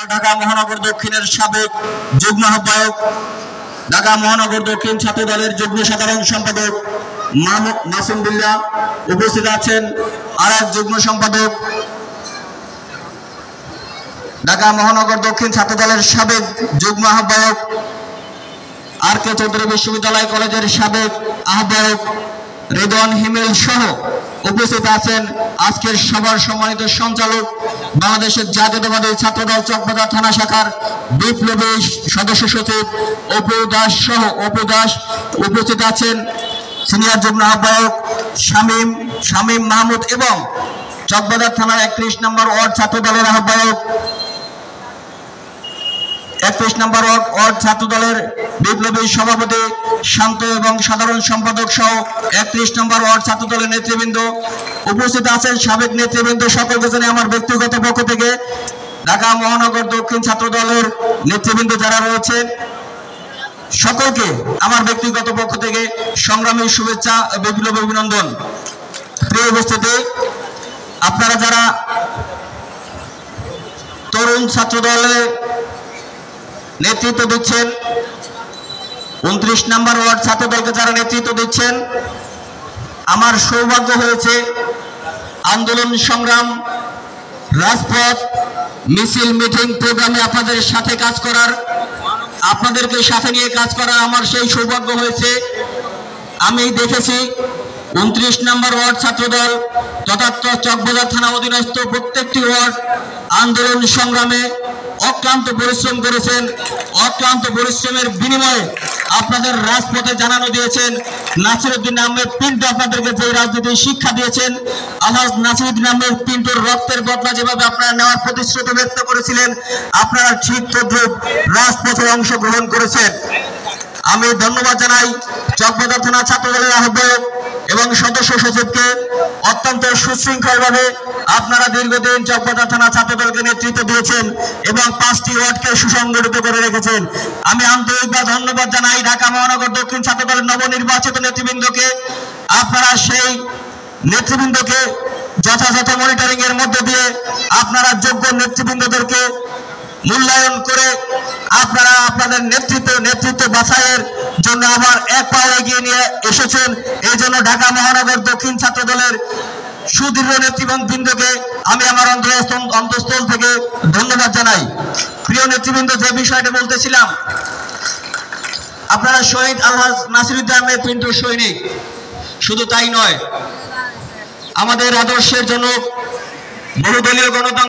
ঢাকা মহানগর দক্ষিণের সাবেক যুগ্ম আহ্বায়ক, ঢাকা মহানগর দক্ষিণ ছাত্র দলের যুগ্ম সাধারণ সম্পাদক মাসুম বিল্লাহ, উপস্থিত আছেন আরেক যুগ্ম সম্পাদক, ঢাকা মহানগর দক্ষিণ ছাত্র দলের সাবেক যুগ্ম আহ্বায়ক, আর কে চৌধুরী বিশ্ববিদ্যালয় কলেজের সাবেক আহ্বায়ক রেদওয়ান হিমেল সহ উপস্থিত আছেন আজকের সভার সম্মানিত সঞ্চালক, বাংলাদেশের জাতীয়তাবাদী ছাত্রদল চকবাজার থানা শাখার বিপ্লবী সদস্য সচিব অপু দাস সহ অপু দাস, উপস্থিত আছেন সিনিয়র যুগ্ম আহ্বায়ক শামীম মাহমুদ এবং চকবাজার থানার 31 নম্বর ওয়ার্ড ছাত্র দলের আহ্বায়ক, 31 নম্বর ওয়ার্ড ছাত্র দলের বিপ্লবী সভাপতি শান্ত এবং সাধারণ সম্পাদক সহ 31 নম্বর ওয়ার্ড ছাত্র দলের নেতৃবৃন্দ উপস্থিত আছেন। সাবেক নেতৃবৃন্দ সকলকে জানিয়ে আমার ব্যক্তিগত পক্ষ থেকে ঢাকা মহানগর দক্ষিণ ছাত্র দলের নেতৃবৃন্দ যারা রয়েছেন সকলকে আমার ব্যক্তিগত পক্ষ থেকে সংগ্রামী শুভেচ্ছা ও বিপ্লবী অভিনন্দন। প্রিয় উপস্থিতি, আপনারা যারা তরুণ ছাত্র দলে নেতৃত্ব দিচ্ছেন, 29 নম্বর ওয়ার্ড ছাত্র দলকে যারা নেতৃত্ব দিচ্ছেন, আমার সৌভাগ্য হয়েছে আন্দোলন সংগ্রাম, রাজপথ, মিছিল, মিটিং, প্রোগ্রামে আপনাদের সাথে কাজ করার, আপনাদেরকে সাথে নিয়ে কাজ করার আমার সেই সৌভাগ্য হয়েছে। আমি দেখেছি 29 নম্বর ওয়ার্ড ছাত্রদল তথা চকবাজার থানা অধীনস্থ প্রত্যেকটি ওয়ার্ড আন্দোলন সংগ্রামে অক্লান্ত পরিশ্রম করেছেন। অক্লান্ত পরিশ্রমের বিনিময়ে আপনাদের রাজপথে জানানো দিয়েছেন নাসিরউদ্দিন আহমেদ পিন্টু আপনাদেরকে যে রাজনীতির শিক্ষা দিয়েছেন, আলহাজ নাসিরউদ্দিন আহমেদ পিন্টুর রক্তের বদলা যেভাবে আপনারা নেওয়ার প্রতিশ্রুতি ব্যক্ত করেছিলেন, আপনারা ঠিক তদ্রুপ রাজপথে অংশগ্রহণ করেছেন। আমি ধন্যবাদ জানাই চকবাজার থানা ছাত্র দলের আহ্বায়ক এবং সদস্য সচিবকে। অত্যন্ত সুশৃঙ্খলভাবে আপনারা দীর্ঘদিন চকবাজার থানা ছাত্র দলকে নেতৃত্ব দিয়েছেন এবং 5টি ওয়ার্ডকে সুসংগঠিত করে রেখেছেন। আমি আন্তরিকভাবে ধন্যবাদ জানাই ঢাকা মহানগর দক্ষিণ ছাত্র দলের নবনির্বাচিত নেতৃবৃন্দকে। আপনারা সেই নেতৃবৃন্দকে যথাযথ মনিটরিং এর মধ্যে দিয়ে আপনারা যোগ্য নেতৃবৃন্দদেরকে মূল্যায়ন করে আপনারা আপনাদের নেতৃত্ব বাছাইয়ের জন্য আবার এক পা এগিয়ে নিয়ে এসেছেন। এই জন্য ঢাকা মহানগর দক্ষিণ ছাত্র দলের সুদৃঢ় নেতৃবৃন্দকে আমি আমার অন্তঃস্থল থেকে ধন্যবাদ জানাই। প্রিয় নেতৃবৃন্দ, যে বিষয়টা বলতেছিলাম, আপনারা শহীদ আলহাজ নাসিরউদ্দিন আহমেদ পিন্টুর সৈনিক। শুধু তাই নয়, আমাদের আদর্শের জন্য বহুদলীয় গণতন্ত্র